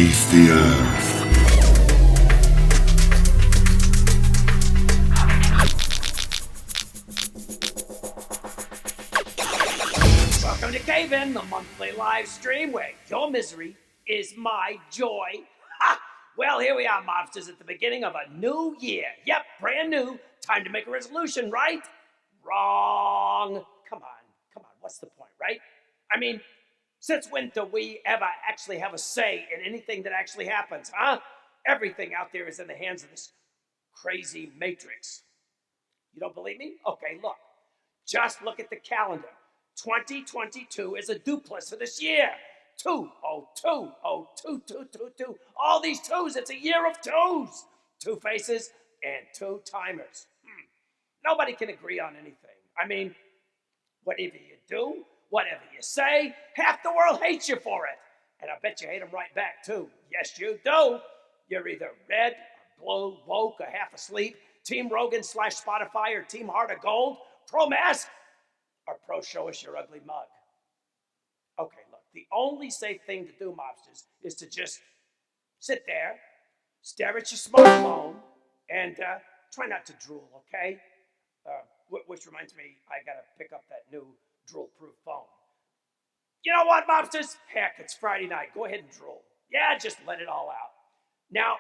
beneath the earth. Welcome to Cave In, the monthly live stream where your misery is my joy. Ha! Well, here we are, mobsters, at the beginning of a new year. Yep, brand new. Time to make a resolution, right? Wrong. Come on, what's the point, right? I mean, since when do we ever actually have a say in anything that actually happens, huh? Everything out there is in the hands of this crazy matrix. You don't believe me? Okay, look. Just look at the calendar. 2022 is a duplex for this year. 2, oh, 2, oh, 2, 2, 2, 2. All these twos, it's a year of twos. 2 faces and 2 timers. Nobody can agree on anything. I mean, whatever you do, whatever you say, half the world hates you for it. And I bet you hate them right back, too. Yes, you do. You're either red, or blue, woke, or half asleep, Team Rogan / Spotify, or Team Heart of Gold, pro-mask, or pro-show us your ugly mug. Okay, look, the only safe thing to do, mobsters, is to just sit there, stare at your smartphone, and try not to drool, okay? Which reminds me, I gotta pick up that new drool-proof phone. You know what, mobsters? Heck, it's Friday night. Go ahead and drool. Yeah, just let it all out. Now,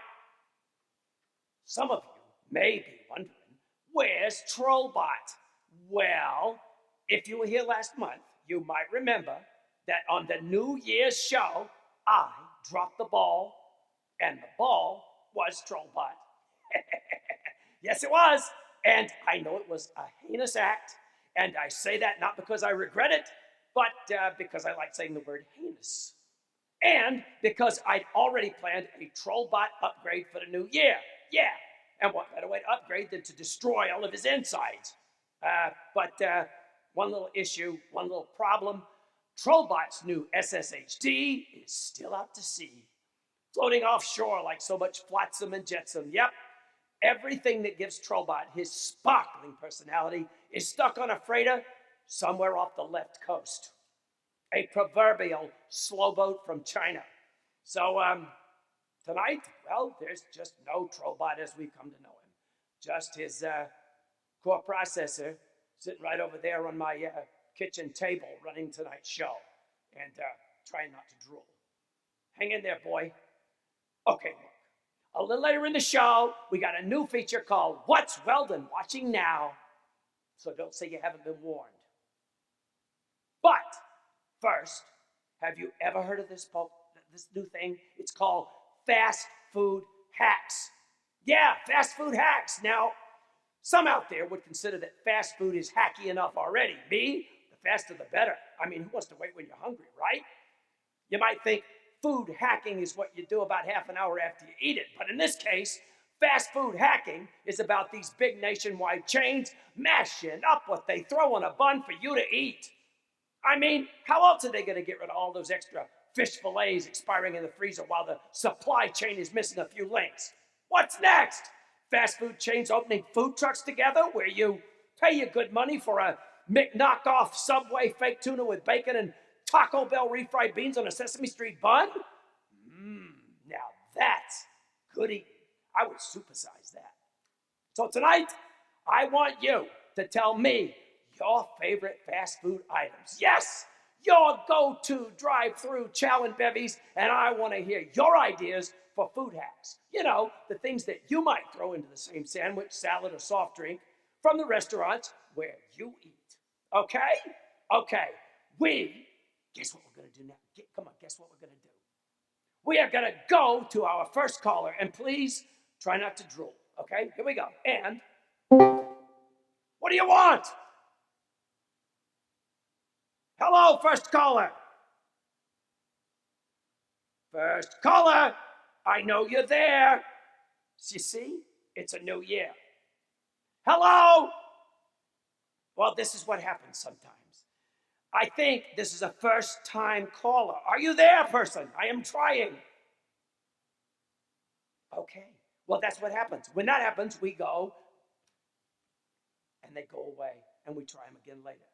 some of you may be wondering, where's Trollbot? Well, if you were here last month, you might remember that on the New Year's show, I dropped the ball, and the ball was Trollbot. Yes, it was. And I know it was a heinous act, and I say that not because I regret it, but because I like saying the word heinous. And because I'd already planned a Trollbot upgrade for the new year. Yeah, and what better way to upgrade than to destroy all of his insides? But one little issue, one little problem. Trollbot's new SSHD is still out to sea, floating offshore like so much flotsam and jetsam. Yep, everything that gives Trollbot his sparkling personality is stuck on a freighter somewhere off the left coast. A proverbial slow boat from China. So tonight, well, there's just no Trollbot as we've come to know him. Just his core processor sitting right over there on my kitchen table running tonight's show and trying not to drool. Hang in there, boy. Okay, look. A little later in the show, we got a new feature called What's Weldon Watching Now? So don't say you haven't been warned. But first, have you ever heard of this new thing? It's called fast food hacks. Yeah, fast food hacks. Now, some out there would consider that fast food is hacky enough already. Me, the faster the better. I mean, who wants to wait when you're hungry, right? You might think food hacking is what you do about half an hour after you eat it. But in this case, fast food hacking is about these big nationwide chains mashing up what they throw on a bun for you to eat. I mean, how else are they going to get rid of all those extra fish fillets expiring in the freezer while the supply chain is missing a few links? What's next? Fast food chains opening food trucks together where you pay your good money for a McKnockoff Subway fake tuna with bacon and Taco Bell refried beans on a Sesame Street bun? Now that's good eating. I would supersize that. So tonight, I want you to tell me your favorite fast food items. Yes, your go-to drive-through chow and bevies, and I want to hear your ideas for food hacks. You know, the things that you might throw into the same sandwich, salad, or soft drink from the restaurants where you eat. Okay? Okay. Guess what we're going to do now? Come on, guess what we're going to do? We are going to go to our first caller, and please try not to drool. Okay? Here we go. And what do you want? Hello, first caller. First caller, I know you're there. You see, it's a new year. Hello? Well, this is what happens sometimes. I think this is a first-time caller. Are you there, person? I am trying. Okay. Well, that's what happens. When that happens, we go, and they go away, and we try them again later.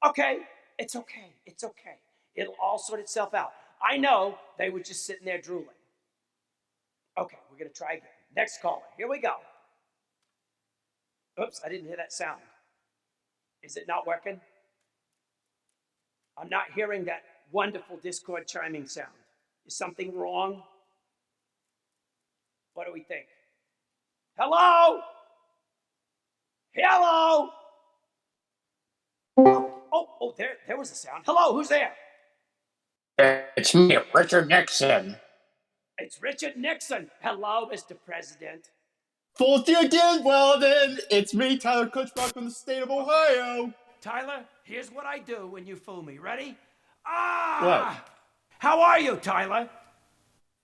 Okay. It's okay. It'll all sort itself out. I know they were just sitting there drooling. Okay, we're going to try again. Next caller. Here we go. Oops, I didn't hear that sound. Is it not working? I'm not hearing that wonderful Discord chiming sound. Is something wrong? What do we think? Hello? Hello? Oh, there was a sound. Hello, who's there? It's me, Richard Nixon. It's Richard Nixon. Hello, Mr. President. Fooled you again? Well then, it's me, Tyler Kutzbach from the state of Ohio. Tyler, here's what I do when you fool me. Ready? What? How are you, Tyler?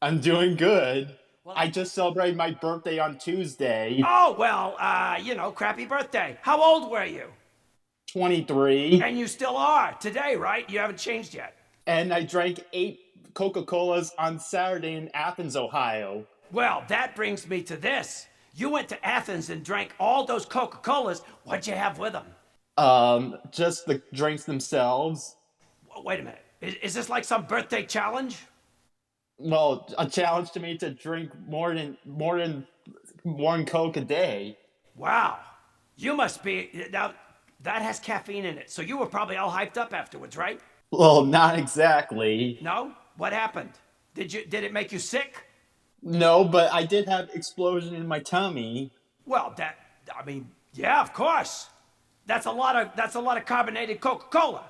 I'm doing good. Well, I just celebrated my birthday on Tuesday. Oh, well, crappy birthday. How old were you? 23. And you still are today, right? You haven't changed yet. And I drank 8 Coca-Colas on Saturday in Athens, Ohio. Well, that brings me to this. You went to Athens and drank all those Coca-Colas. What'd you have with them? Just the drinks themselves. Wait a minute. Is this like some birthday challenge? Well, a challenge to me to drink more than one Coke a day. Wow. You must be now. That has caffeine in it, so you were probably all hyped up afterwards, right? Well, not exactly. No? What happened? Did it make you sick? No, but I did have explosion in my tummy. Well, yeah, of course. That's a lot of carbonated Coca-Cola.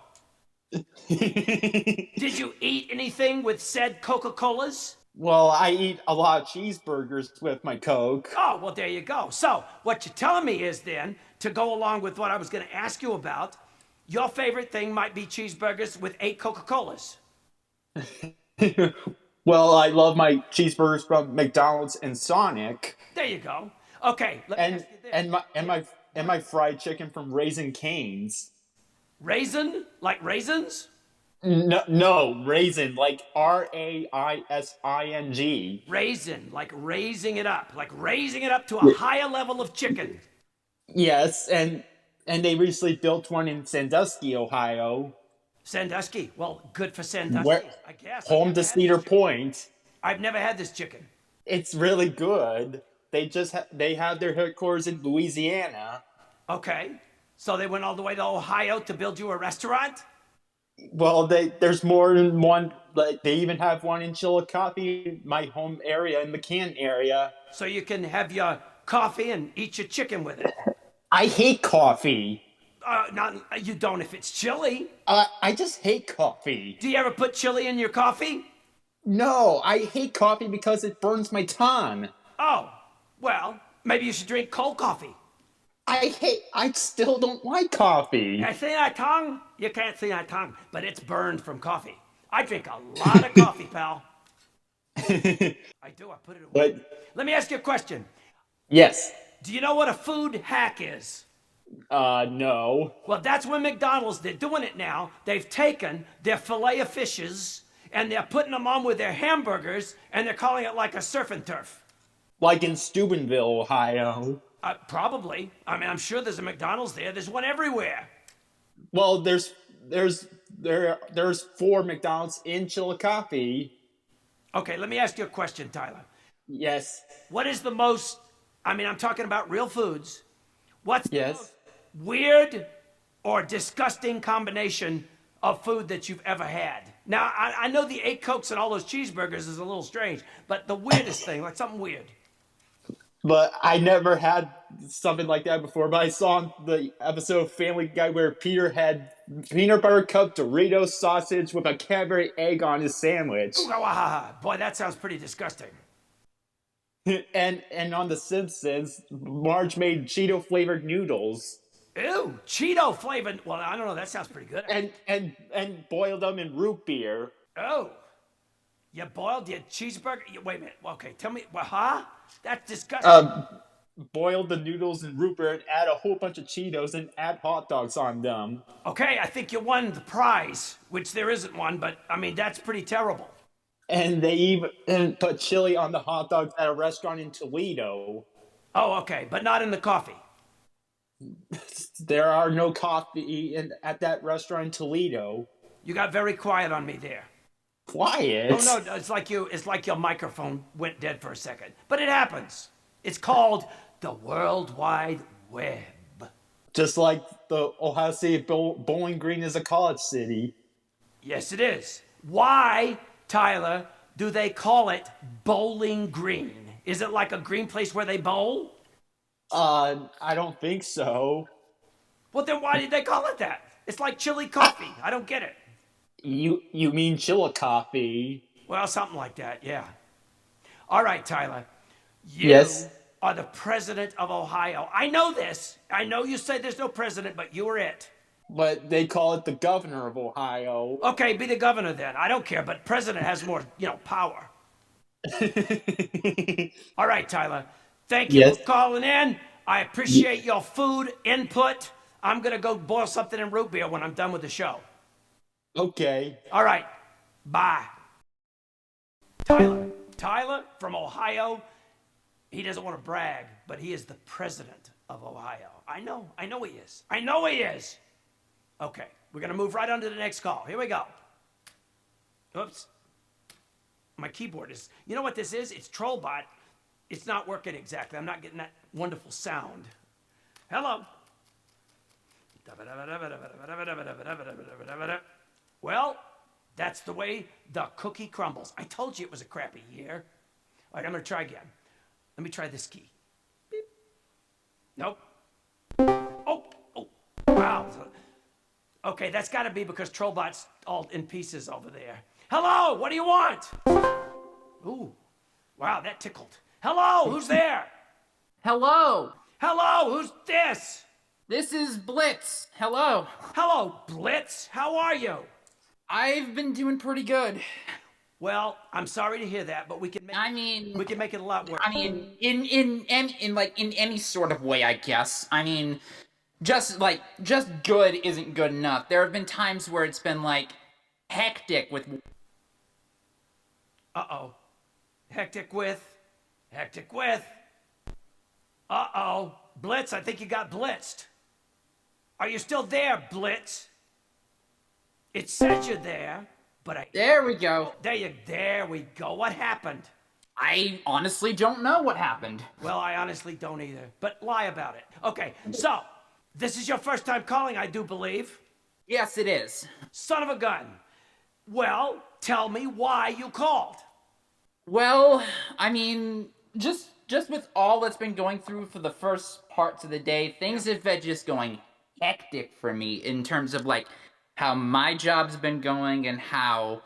Did you eat anything with said Coca-Colas? Well, I eat a lot of cheeseburgers with my Coke. Oh, well, there you go. So, what you're telling me is then, to go along with what I was going to ask you about, your favorite thing might be cheeseburgers with 8 Coca-Colas. Well, I love my cheeseburgers from McDonald's and Sonic. There you go. Okay, let me ask you this. And my fried chicken from Raisin Cane's. Raisin? Like raisins? No, raisin, like Raising. Raisin, like raising it up to a higher level of chicken. Yes, and they recently built one in Sandusky, Ohio. Sandusky. Well, good for Sandusky, Where, I guess. home to Cedar Point. I've never had this chicken. It's really good. They have their headquarters in Louisiana. Okay. So they went all the way to Ohio to build you a restaurant? Well, there's more than one. Like they even have one in Chillicothe, my home area, in McCann area. So you can have your coffee and eat your chicken with it. I hate coffee. You don't if it's chili. I just hate coffee. Do you ever put chili in your coffee? No, I hate coffee because it burns my tongue. Oh, well, maybe you should drink cold coffee. I still don't like coffee. I see my tongue? You can't see my tongue, but it's burned from coffee. I drink a lot of coffee, pal. I do, I put it away. But Let me ask you a question. yes. Do you know what a food hack is? No. Well, that's when McDonald's, they're doing it now. They've taken their filet of fishes and they're putting them on with their hamburgers and they're calling it like a surf and turf. Like in Steubenville, Ohio. Probably. I mean, I'm sure there's a McDonald's there. There's one everywhere. Well, there's 4 McDonald's in Chillicothe. Okay, let me ask you a question, Tyler. Yes. What is the most, I'm talking about real foods. What's the Yes. most weird or disgusting combination of food that you've ever had? Now, I know the 8 Cokes and all those cheeseburgers is a little strange, but the weirdest thing, like something weird. But I never had something like that before. But I saw the episode of Family Guy where Peter had peanut butter cup Doritos sausage with a Cadbury egg on his sandwich. Boy, that sounds pretty disgusting. And on The Simpsons, Marge made Cheeto flavored noodles. Ew, Cheeto flavored. Well, I don't know. That sounds pretty good. And boiled them in root beer. Oh, you boiled your cheeseburger? Wait a minute. Okay, tell me. Well, huh? That's disgusting. Boiled the noodles in root beer and add a whole bunch of Cheetos and add hot dogs on them. Okay, I think you won the prize, which there isn't one, but that's pretty terrible. And they even put chili on the hot dogs at a restaurant in Toledo. Oh, okay, but not in the coffee. There are no coffee at that restaurant in Toledo. You got very quiet on me there. Oh quiet. no, it's like your microphone went dead for a second. But it happens. It's called the World Wide Web. Just like the Ohio State Bowling Green is a college city. Yes, it is. Why, Tyler, do they call it Bowling Green? Is it like a green place where they bowl? I don't think so. Well, then why did they call it that? It's like chili coffee. I don't get it. You mean Chillicothe? Well, something like that, yeah. All right, Tyler. You Yes, are the president of Ohio. I know this. I know you say there's no president, but you are it. but they call it the governor of Ohio. Okay, be the governor then. I don't care, but president has more, power. All right, Tyler. Thank you for Yes. calling in. I appreciate your food input. I'm going to go boil something in root beer when I'm done with the show. Okay. All right. Bye. Tyler. Tyler from Ohio. He doesn't want to brag, but he is the president of Ohio. I know he is. I know he is. Okay, we're going to move right on to the next call. Here we go. Oops. My keyboard is, you know what this is? It's Trollbot. It's not working exactly. I'm not getting that wonderful sound. Hello. Well, that's the way the cookie crumbles. I told you it was a crappy year. All right, I'm going to try again. Let me try this key. Beep. Nope. Oh, wow. Okay, that's got to be because Trollbot's all in pieces over there. Hello, what do you want? Ooh, wow, that tickled. Hello, who's there? Hello, Hello, who's this? this is Blitz. Hello. Hello, Blitz. How are you? I've been doing pretty good. Well, I'm sorry to hear that, but we can make it a lot worse. In any sort of way, I guess. Just good isn't good enough. There have been times where it's been hectic with. Uh-oh. Hectic with. Uh-oh. Blitz, I think you got blitzed. Are you still there, Blitz? It says you're there, but I... There we go. There we go. What happened? I honestly don't know what happened. Well, I honestly don't either, but lie about it. Okay, so, this is your first time calling, I do believe. Yes, it is. Son of a gun. Well, tell me why you called. Well, just with all that's been going through for the first parts of the day, things have been just going hectic for me in terms of how my job's been going and how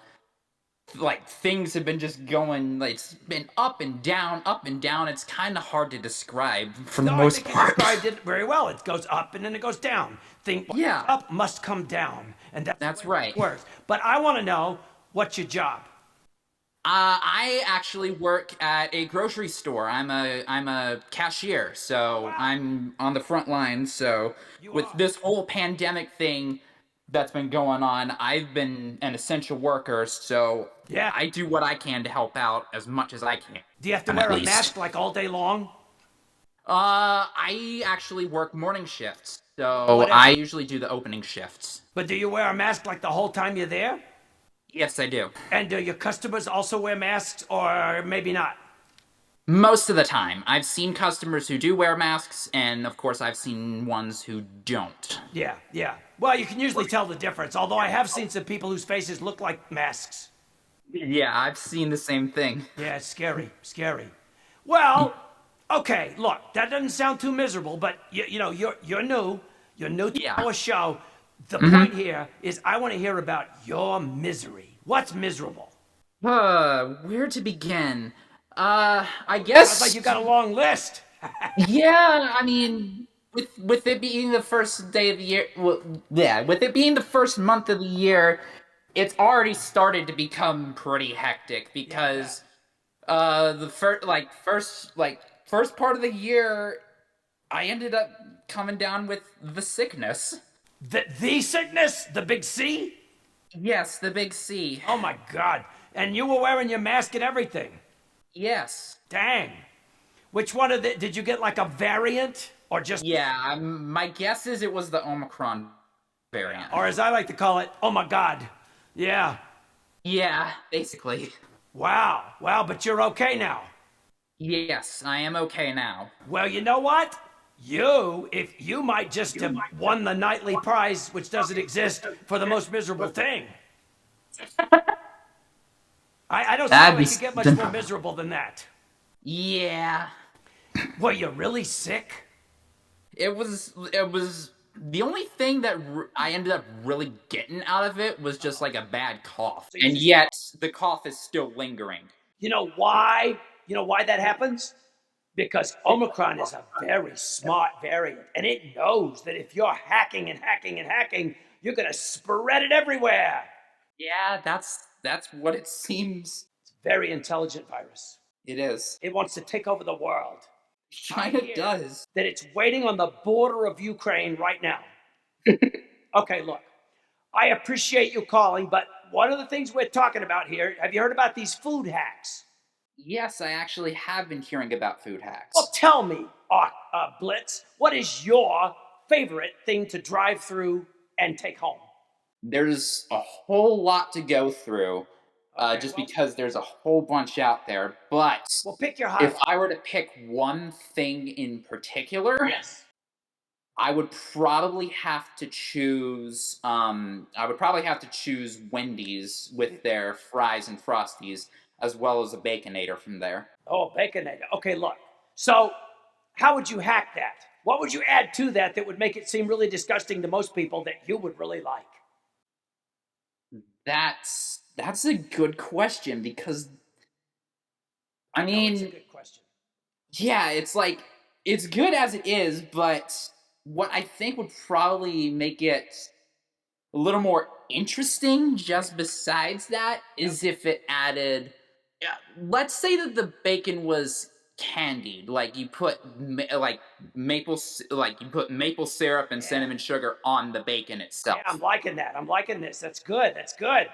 things have been just going, it's been up and down, up and down. It's kind of hard to describe for the most part. I think you described it very well. It goes up and then it goes down. Yeah. Up must come down, and that's the way right. It works. But I want to know, what's your job? I actually work at a grocery store. I'm a cashier, so Wow. I'm on the front lines. So with this whole pandemic thing that's been going on, I've been an essential worker, so Yeah. I do what I can to help out as much as I can. Do you have to wear a mask all day long? I actually work morning shifts, so I usually do the opening shifts. But do you wear a mask the whole time you're there? Yes, I do. And do your customers also wear masks, or maybe not? Most of the time. I've seen customers who do wear masks, and of course I've seen ones who don't. Yeah. Well, you can usually tell the difference, although I have seen some people whose faces look like masks. Yeah, I've seen the same thing. Yeah, it's scary. Well, okay, look, that doesn't sound too miserable, but you're new. You're new to our show. The point here is I want to hear about your misery. What's miserable? Where to begin? I guess... Sounds like you got a long list. Yeah, with it being the first day of the year... Well, yeah, with it being the first month of the year, it's already started to become pretty hectic because the first part of the year, I ended up coming down with the sickness. The sickness? The big C? Yes, the big C. Oh my God. And you were wearing your mask and everything? Yes. Dang. Which one of did you get a variant or just... Yeah, my guess is it was the Omicron variant. Or as I like to call it, oh my God. Yeah. Yeah, basically. Wow, well, but you're okay now. Yes, I am okay now. Well, you know what? If you might just have won the nightly prize, which doesn't exist, for the most miserable thing. I don't see how That'd it be could get much more miserable than that. Yeah. Were you really sick? It was the only thing that I ended up really getting out of it was just like a bad cough. And yet the cough is still lingering. You know why? You know why that happens? Because Omicron is a very smart variant, and it knows that if you're hacking and hacking and hacking, you're gonna spread it everywhere. Yeah, that's what it seems. It's a very intelligent virus. It is. It wants to take over the world. Kind of does. That it's waiting on the border of Ukraine right now. Okay, look, I appreciate you calling, but one of the things we're talking about here, have you heard about these food hacks? Yes, I actually have been hearing about food hacks. Well, tell me, Blitz, what is your favorite thing to drive through and take home? There's a whole lot to go through, just because there's a whole bunch out there. But Well, pick your if highlight. I were to pick one thing in particular, Yes. I would probably have to choose. Wendy's with their fries and frosties, as well as a Baconator from there. Oh, Baconator. Okay, look. So, how would you hack that? What would you add to that that would make it seem really disgusting to most people that you would really like? That's a good question because I mean, It's a good question. yeah, it's like it's good as it is, but what I think would probably make it a little more interesting, just besides that, is if it added. Yeah, let's say that the bacon was candied, like you put like you put maple syrup and cinnamon sugar on the bacon itself. Yeah, I'm liking that. I'm liking this. That's good. That's good.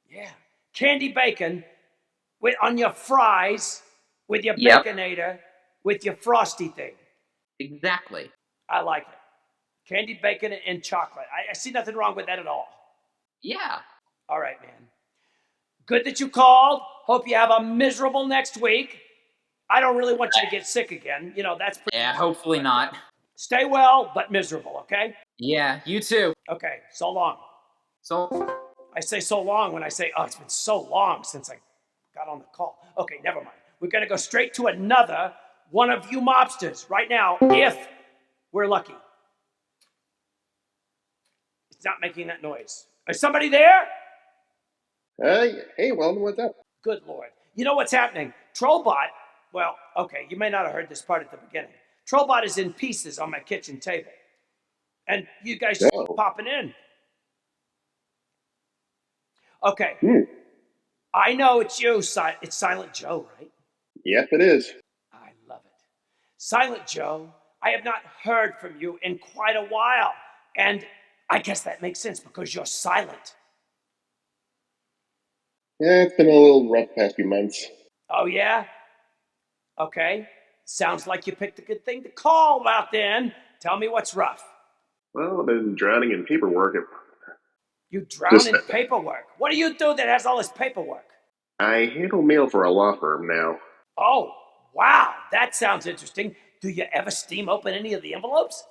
Yeah. Candy bacon on your fries with your Yep. Baconator with your frosty thing. Exactly. I like it. Candy bacon and chocolate. I see nothing wrong with that at all. Yeah. All right, man. Good that you called. Hope you have a miserable next week. I don't really want you to get sick again. You know, that's pretty. Yeah, hopefully not. Stay well, but miserable, okay? Yeah, you too. Okay, so long. So, I say so long when I say, oh, it's been so long since I got on the call. Okay, never mind. We're going to go straight to another one of you mobsters right now, if we're lucky. It's not making that noise. Is somebody there? Hey, Weldon, what's up? Good Lord. You know what's happening? Trollbot, well, okay, you may not have heard this part at the beginning. Trollbot is in pieces on my kitchen table. And you guys just keep popping in. Okay. I know it's you, it's Silent Joe, right? Yep, it is. I love it. Silent Joe, I have not heard from you in quite a while. And I guess that makes sense because you're silent. Yeah, it's been a little rough past few months. Oh, yeah? Okay. Sounds like you picked a good thing to call about then. Tell me what's rough. Well, I've been drowning in paperwork. You drown in paperwork. What do you do that has all this paperwork? I handle mail for a law firm now. Oh, wow. That sounds interesting. Do you ever steam open any of the envelopes?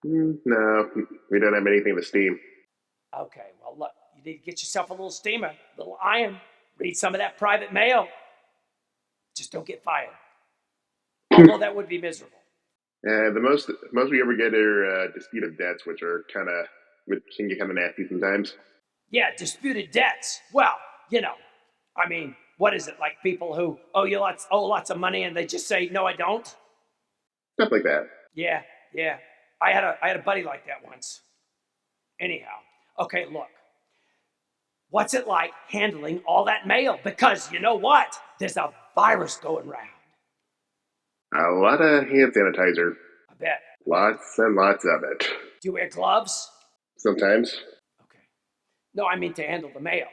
No, we don't have anything to steam. Okay, well, look, you need to get yourself a little steamer, a little iron. Read some of that private mail. Just don't get fired. Although that would be miserable. The most we ever get are disputed debts, which can get kind of nasty sometimes. Yeah, disputed debts. Well, I mean, what is it, like people who owe lots of money and they just say, no, I don't? Stuff like that. Yeah. I had a buddy like that once. Anyhow, okay, look. What's it like handling all that mail? Because you know what? There's a virus going around. A lot of hand sanitizer. I bet. Lots and lots of it. Do you wear gloves? Sometimes. Okay. No, I mean to handle the mail.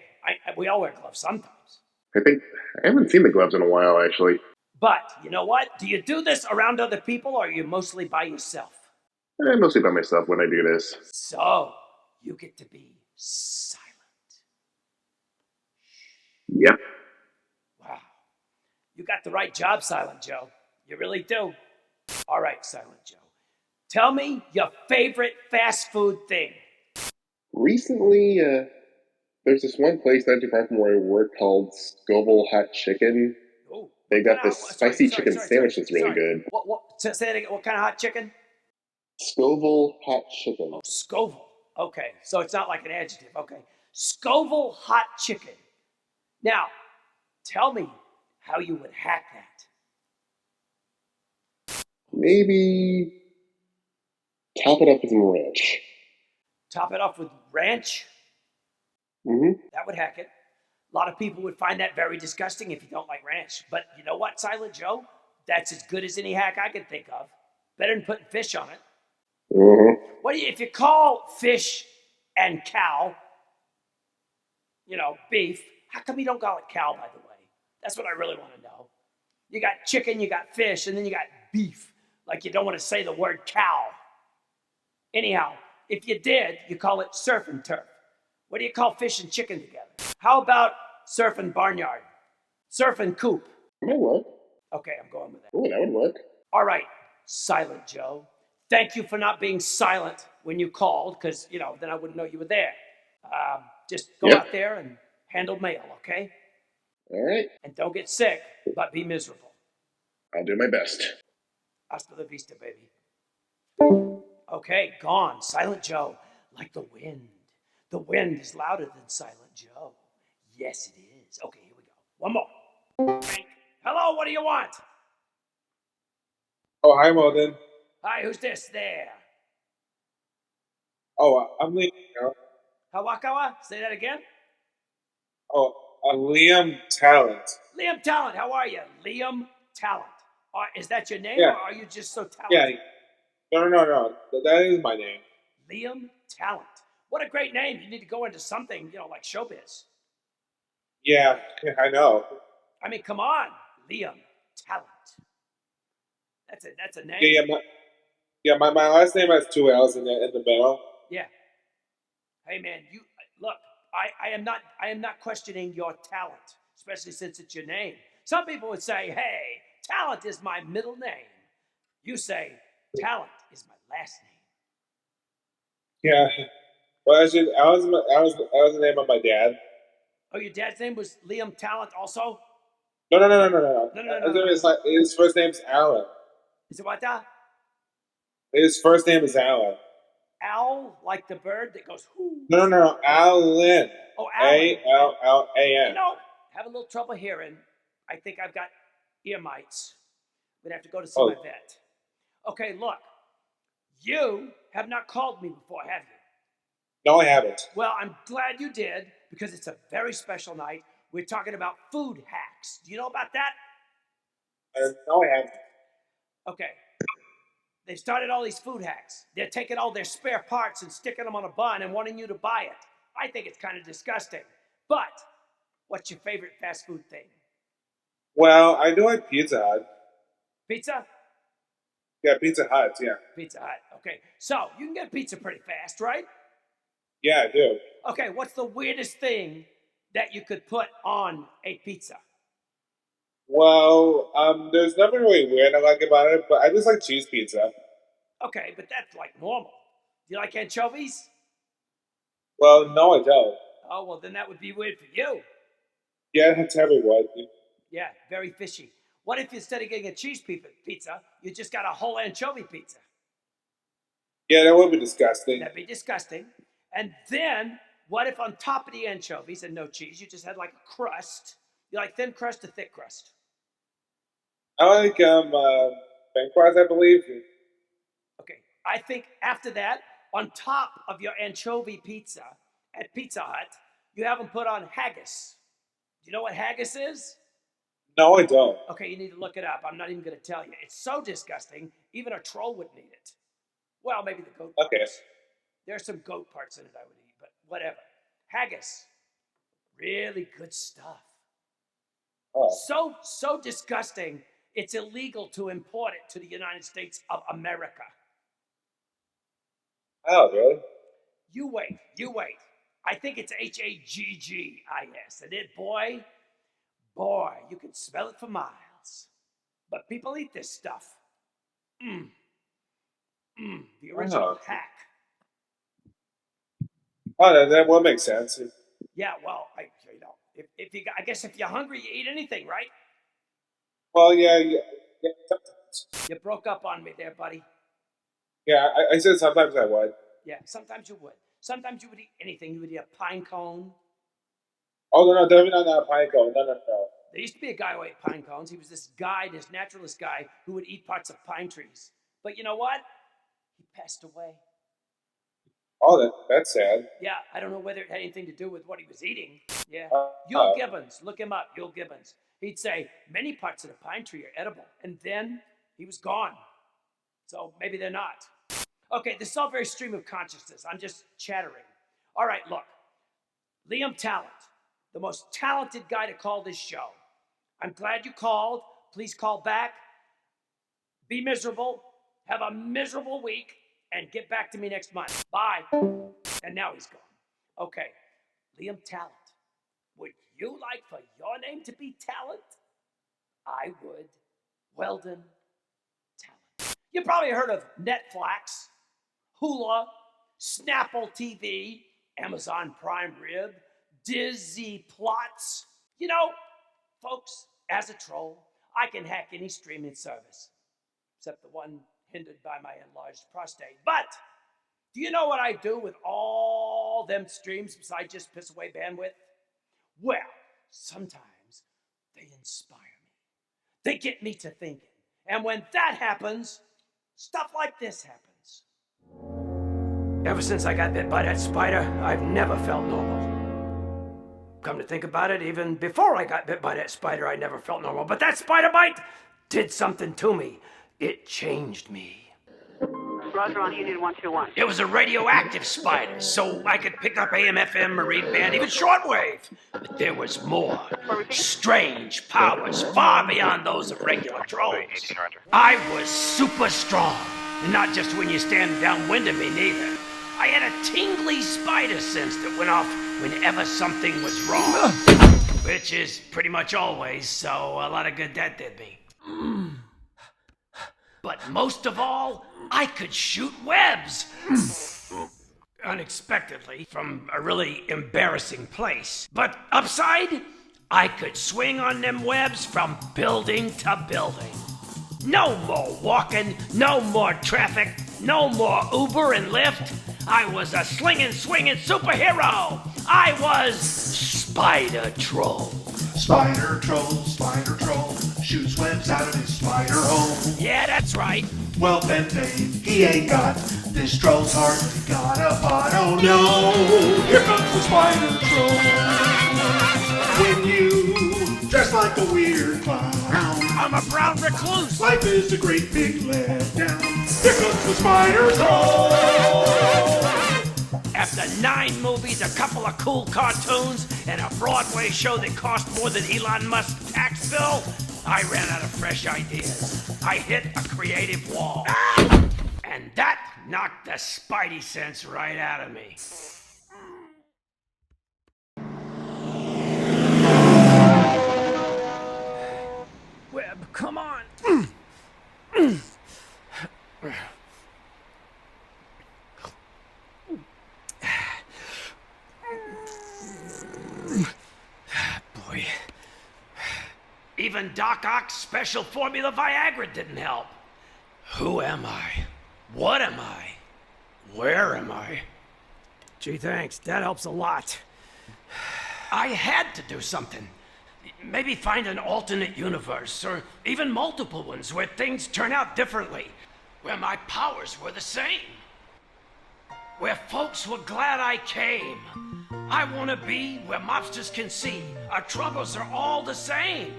We all wear gloves sometimes. I haven't seen the gloves in a while, actually. But you know what? Do you do this around other people or are you mostly by yourself? I'm mostly by myself when I do this. So, you get to be silent. You got the right job, Silent Joe. You really do. All right, Silent Joe. Tell me your favorite fast food thing. Recently, there's this one place not too far from where I work called Scoville Hot Chicken. Oh, They what kind got of? this Sorry, spicy sorry, chicken sorry, sorry, sandwich that's really sorry. good. What? Say that again. What kind of hot chicken? Scoville Hot Chicken. Oh, Scoville. Okay, so it's not like an adjective. Okay, Scoville hot chicken. Now, tell me how you would hack that. Maybe top it up with some ranch. Top it off with ranch. Mm-hmm. That would hack it. A lot of people would find that very disgusting if you don't like ranch. But you know what, Silent Joe? That's as good as any hack I could think of. Better than putting fish on it. Mm-hmm. What do you, if you call fish and cow, beef, how come you don't call it cow, by the way? That's what I really want to know. You got chicken, you got fish, and then you got beef. Like you don't want to say the word cow. Anyhow, if you did, you call it surf and turf. What do you call fish and chicken together? How about surf and barnyard? Surf and coop. That might work. Okay, I'm going with that. Oh, that would work. All right, Silent Joe. Thank you for not being silent when you called, because, then I wouldn't know you were there. Just go out there and handle mail, okay? All right. And don't get sick, but be miserable. I'll do my best. Hasta la vista, baby. Okay, gone. Silent Joe, like the wind. The wind is louder than Silent Joe. Yes, it is. Okay, here we go. One more. Hello, what do you want? Oh, hi, Molden. Hi, who's this there? Oh, I'm Liam. Hawakawa? Say that again. Oh, Liam Talent. Liam Talent, how are you? Liam Talent. Is that your name, Yeah. or are you just so Yeah. talented? No. That is my name. Liam Talent. What a great name. You need to go into something, like showbiz. Yeah, I know. I mean, come on, Liam Talent. That's a name. My last name has two L's in the middle. Yeah. Hey man, you look. I am not questioning your talent, especially since it's your name. Some people would say, "Hey, talent is my middle name." You say, "Talent is my last name." Yeah. Well, actually, that was the name of my dad. Oh, your dad's name was Liam Talent, also. No. His first name's Alan. Is it what that? His first name is Alan. Owl, like the bird that goes whoo. No. Alan. Oh, Alan. Allan. Have a little trouble hearing. I think I've got ear mites. We'd have to go to see Oh. my vet. Okay, look. You have not called me before, have you? No, I haven't. Well, I'm glad you did, because it's a very special night. We're talking about food hacks. Do you know about that? No, I haven't. Okay. They've started all these food hacks. They're taking all their spare parts and sticking them on a bun and wanting you to buy it. I think it's kind of disgusting. But what's your favorite fast food thing? Well, I do like Pizza Hut. Pizza? Yeah, Pizza Hut, yeah. Pizza Hut. Okay. So you can get pizza pretty fast, right? Yeah, I do. Okay. What's the weirdest thing that you could put on a pizza? Well, there's nothing really weird I like about it, but I just like cheese pizza. Okay, but that's like normal. Do you like anchovies? Well, no, I don't. Oh, well, then that would be weird for you. Yeah, that's everyone. Yeah, very fishy. What if instead of getting a cheese pizza, you just got a whole anchovy pizza? Yeah, that would be disgusting. That'd be disgusting. And then, what if on top of the anchovies and no cheese, you just had like a crust? You like thin crust or thick crust? I like thin crust, I believe. Okay, I think after that, on top of your anchovy pizza at Pizza Hut, you have them put on haggis. Do you know what haggis is? No, I don't. Okay, you need to look it up. I'm not even going to tell you. It's so disgusting, even a troll wouldn't eat it. Well, maybe the goat parts. Okay. There's some goat parts in it I would eat, but whatever. Haggis. Really good stuff. Oh. So disgusting, it's illegal to import it to the United States of America. Oh, really? You wait. I think it's Haggis. And it, boy, you can smell it for miles. pounds. But people eat this stuff. The Why original not? hack. Oh, that would make sense. Yeah, well, I guess if you're hungry, you eat anything, right? Well, yeah. You broke up on me there, buddy. Yeah, I said sometimes I would. Yeah, sometimes you would. Sometimes you would eat anything. You would eat a pine cone. Oh, no, definitely not that pine cone. No. There used to be a guy who ate pine cones. He was this guy, this naturalist guy, who would eat parts of pine trees. But you know what? He passed away. Oh, that's sad. Yeah, I don't know whether it had anything to do with what he was eating. Yeah. Uh, Yul Gibbons, look him up, Yul Gibbons. He'd say many parts of the pine tree are edible, and then he was gone. So maybe they're not. Okay, this is all very stream of consciousness. I'm just chattering. All right, look. Liam Talent, the most talented guy to call this show. I'm glad you called. Please call back. Be miserable. Have a miserable week. And get back to me next month. Bye. And now he's gone. Okay, Liam Talent. Would you like for your name to be Talent? I would. Weldon Talent. You probably heard of Netflix, Hula, Snapple TV, Amazon Prime Rib, Dizzy Plots. You know, folks, as a troll, I can hack any streaming service, except the one hindered by my enlarged prostate. But do you know what I do with all them streams besides just piss away bandwidth? Well, sometimes they inspire me. They get me to thinking. And when that happens, stuff like this happens. Ever since I got bit by that spider, I've never felt normal. Come to think about it, even before I got bit by that spider, I never felt normal. But that spider bite did something to me. It changed me. Roger on Union 121. It was a radioactive spider, so I could pick up AM, FM, marine band, even shortwave. But there was more. Strange powers far beyond those of regular trolls. I was super strong. And not just when you stand downwind of me, neither. I had a tingly spider sense that went off whenever something was wrong. Which is pretty much always, so a lot of good that did me. But most of all, I could shoot webs. Unexpectedly, from a really embarrassing place. But upside, I could swing on them webs from building to building. No more walking, no more traffic, no more Uber and Lyft. I was a slinging, swinging superhero. I was Spider Troll. Spider Troll, shoots webs out of his spider hole. Yeah, that's right. Well, Ben Dave, he ain't got this troll's heart. Got a pot, oh no! Here comes the Spider Troll. When you dress like a weird clown, I'm a brown recluse. life is a great big letdown. Here comes the Spider Troll. After 9 movies, a couple of cool cartoons, and a Broadway show that cost more than Elon Musk's tax bill, I ran out of fresh ideas. I hit a creative wall. And that knocked the spidey sense right out of me. Webb, come on. Boy. Even Doc Ock's special formula Viagra didn't help. Who am I? What am I? Where am I? Gee, thanks. That helps a lot. I had to do something. Maybe find an alternate universe, or even multiple ones where things turn out differently, where my powers were the same, where folks were glad I came. I want to be where mobsters can see our troubles are all the same.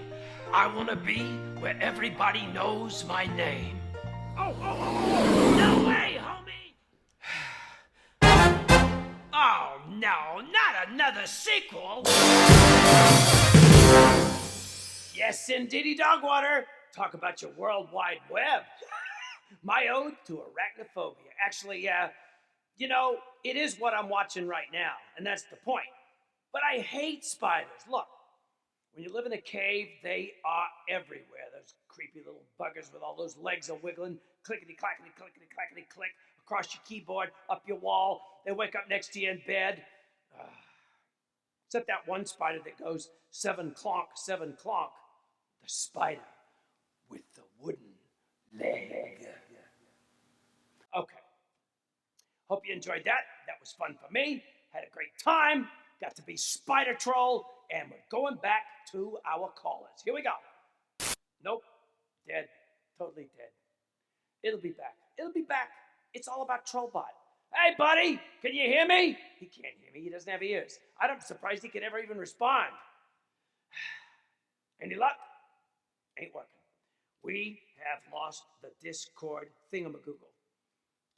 I want to be where everybody knows my name. Oh, no way, homie! Oh, no, not another sequel! Yes, indeedy, Dogwater. Talk about your World Wide Web. My ode to arachnophobia. Actually, you know, it is what I'm watching right now, and that's the point. But I hate spiders. Look, When you live in a cave, they are everywhere. Those creepy little buggers with all those legs are wiggling, clickety-clackety, clickety-clackety, click, across your keyboard, up your wall. They wake up next to you in bed. Except that one spider that goes 7 clonk, 7 clonk. The spider with the wooden leg. Okay. Hope you enjoyed that. That was fun for me. Had a great time. Got to be Spider Troll. And we're going back to our callers. Here we go. Nope. Dead. Totally dead. It'll be back. It'll be back. It's all about Trollbot. Hey, buddy, can you hear me? He can't hear me. He doesn't have ears. I'm surprised he could ever even respond. Any luck? Ain't working. We have lost the Discord thingamagoogle.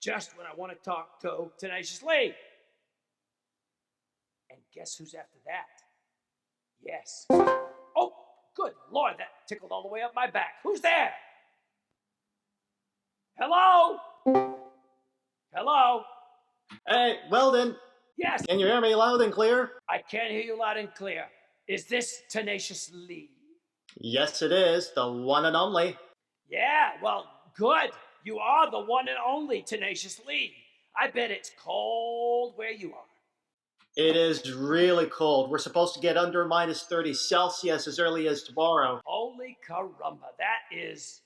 Just when I want to talk to Tenaciously. And guess who's after that? Yes. Oh, good Lord, that tickled all the way up my back. Who's there? Hello? Hello? Hey, Weldon, Yes, can you hear me loud and clear? I can hear you loud and clear. Is this Tenaciously? Yes, it is, the one and only. Yeah, well, good. You are the one and only Tenaciously. I bet it's cold where you are. It is really cold. We're supposed to get under minus 30 Celsius as early as tomorrow. Holy caramba, that is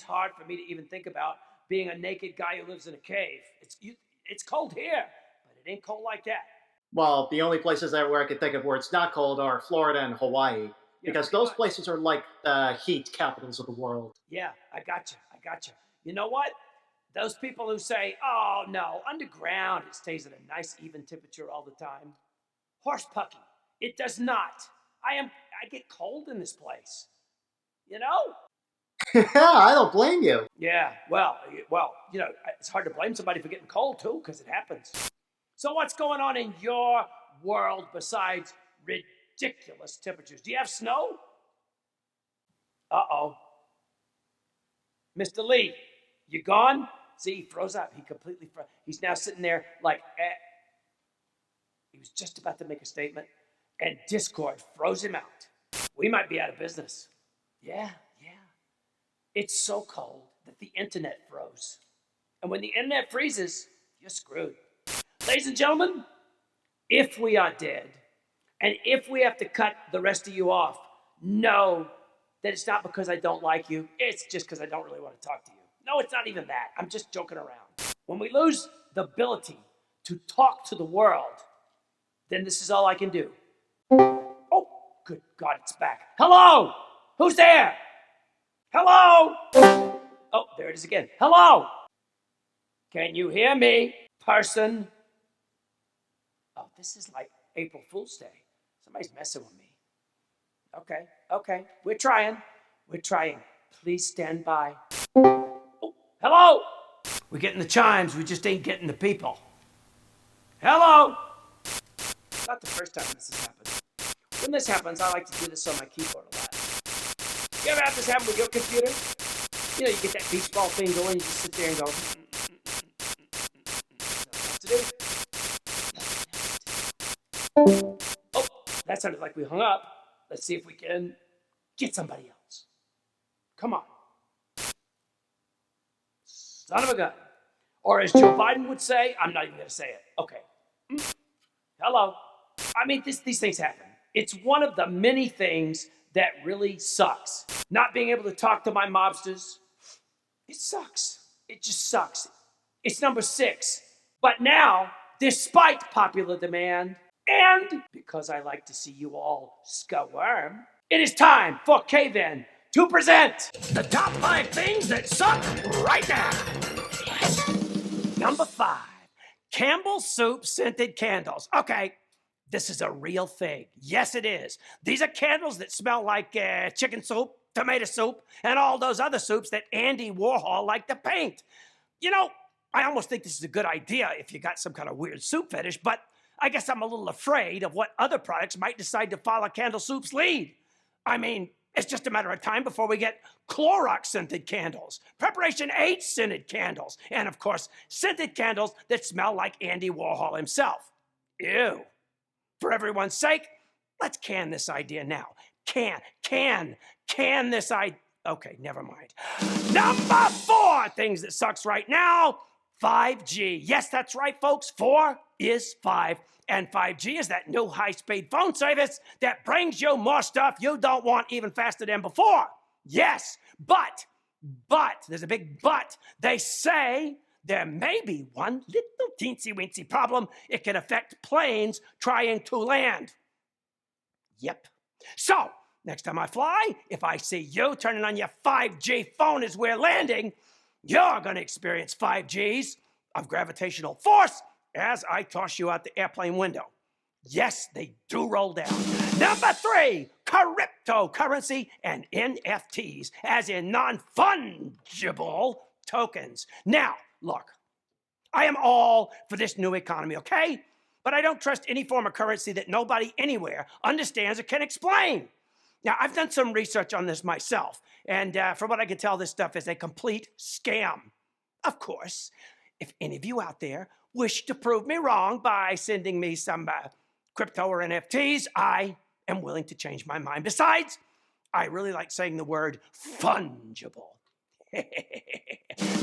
hard for me to even think about, being a naked guy who lives in a cave. It's cold here, but it ain't cold like that. Well, the only places where I can think of where it's not cold are Florida and Hawaii, because pretty those much. places are like the heat capitals of the world. Yeah, I gotcha. You know what? Those people who say, oh no, underground, it stays at a nice even temperature all the time. Horse pucky, it does not. I get cold in this place. You know? I don't blame you. Yeah, well, you know, it's hard to blame somebody for getting cold too, because it happens. So what's going on in your world besides ridiculous temperatures? Do you have snow? Uh-oh. Mr. Lee, you gone? See, he froze up. He completely froze. He's now sitting there like, he was just about to make a statement, and Discord froze him out. We might be out of business. Yeah. It's so cold that the internet froze. And when the internet freezes, you're screwed. Ladies and gentlemen, if we are dead, and if we have to cut the rest of you off, know that it's not because I don't like you. It's just because I don't really want to talk to you. No, it's not even that. I'm just joking around. When we lose the ability to talk to the world, then this is all I can do. Oh, good God, it's back. Hello? Who's there? Hello? Oh, there it is again. Hello? Can you hear me, person? Oh, this is like April Fool's Day. Somebody's messing with me. Okay. We're trying. Please stand by. Oh, hello? We're getting the chimes. We just ain't getting the people. Hello? Not the first time this has happened. When this happens, I like to do this on my keyboard a lot. You ever have this happen with your computer? You know, you get that beach ball thing going, you just sit there and go, what to do? Oh, that sounded like we hung up. Let's see if we can get somebody else. Come on. Son of a gun. Or as Joe Biden would say, I'm not even going to say it. Okay. Hello. I mean, these things happen. It's one of the many things that really sucks. Not being able to talk to my mobsters, it sucks. It just sucks. It's number 6. But now, despite popular demand, and because I like to see you all squirm, it is time for Cave-In to present the top 5 things that suck right now. Number 5, Campbell's Soup scented candles. Okay. This is a real thing. Yes, it is. These are candles that smell like chicken soup, tomato soup, and all those other soups that Andy Warhol liked to paint. You know, I almost think this is a good idea if you got some kind of weird soup fetish, but I guess I'm a little afraid of what other products might decide to follow Candle Soup's lead. I mean, it's just a matter of time before we get Clorox scented candles, Preparation H scented candles, and of course, scented candles that smell like Andy Warhol himself. Ew. For everyone's sake, let's can this idea now. can this okay, never mind. Number 4 things that sucks right now, 5G. Yes, that's right, folks. 4 is 5. And 5G is that new high-speed phone service that brings you more stuff you don't want even faster than before. Yes, but, there's a big but. They say there may be one little teensy-weensy problem. It can affect planes trying to land. Yep. So, next time I fly, if I see you turning on your 5G phone as we're landing, you're going to experience 5Gs of gravitational force as I toss you out the airplane window. Yes, they do roll down. Number 3, cryptocurrency and NFTs, as in non-fungible tokens. Now, look, I am all for this new economy, okay? But I don't trust any form of currency that nobody anywhere understands or can explain. Now, I've done some research on this myself, and from what I can tell, this stuff is a complete scam. Of course, if any of you out there wish to prove me wrong by sending me some crypto or NFTs, I am willing to change my mind. Besides, I really like saying the word fungible.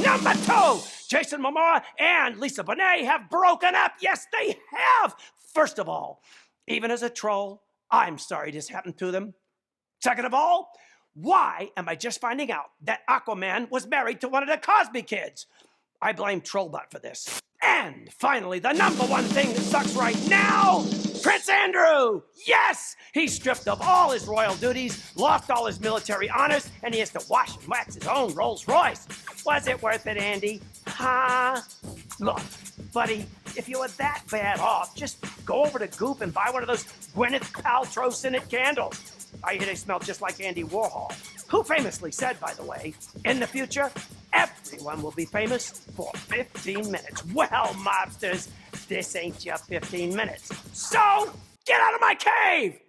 Number 2, Jason Momoa and Lisa Bonet have broken up. Yes, they have. First of all, even as a troll, I'm sorry this happened to them. Second of all, why am I just finding out that Aquaman was married to one of the Cosby kids? I blame Trollbot for this. And finally, the number 1 thing that sucks right now, Prince Andrew! Yes! He's stripped of all his royal duties, lost all his military honors, and he has to wash and wax his own Rolls Royce. Was it worth it, Andy? Huh? Look, buddy, if you were that bad off, just go over to Goop and buy one of those Gwyneth Paltrow scented candles. I hear they smell just like Andy Warhol, who famously said, by the way, in the future, everyone will be famous for 15 minutes. Well, mobsters, this ain't your 15 minutes. So, get out of my cave!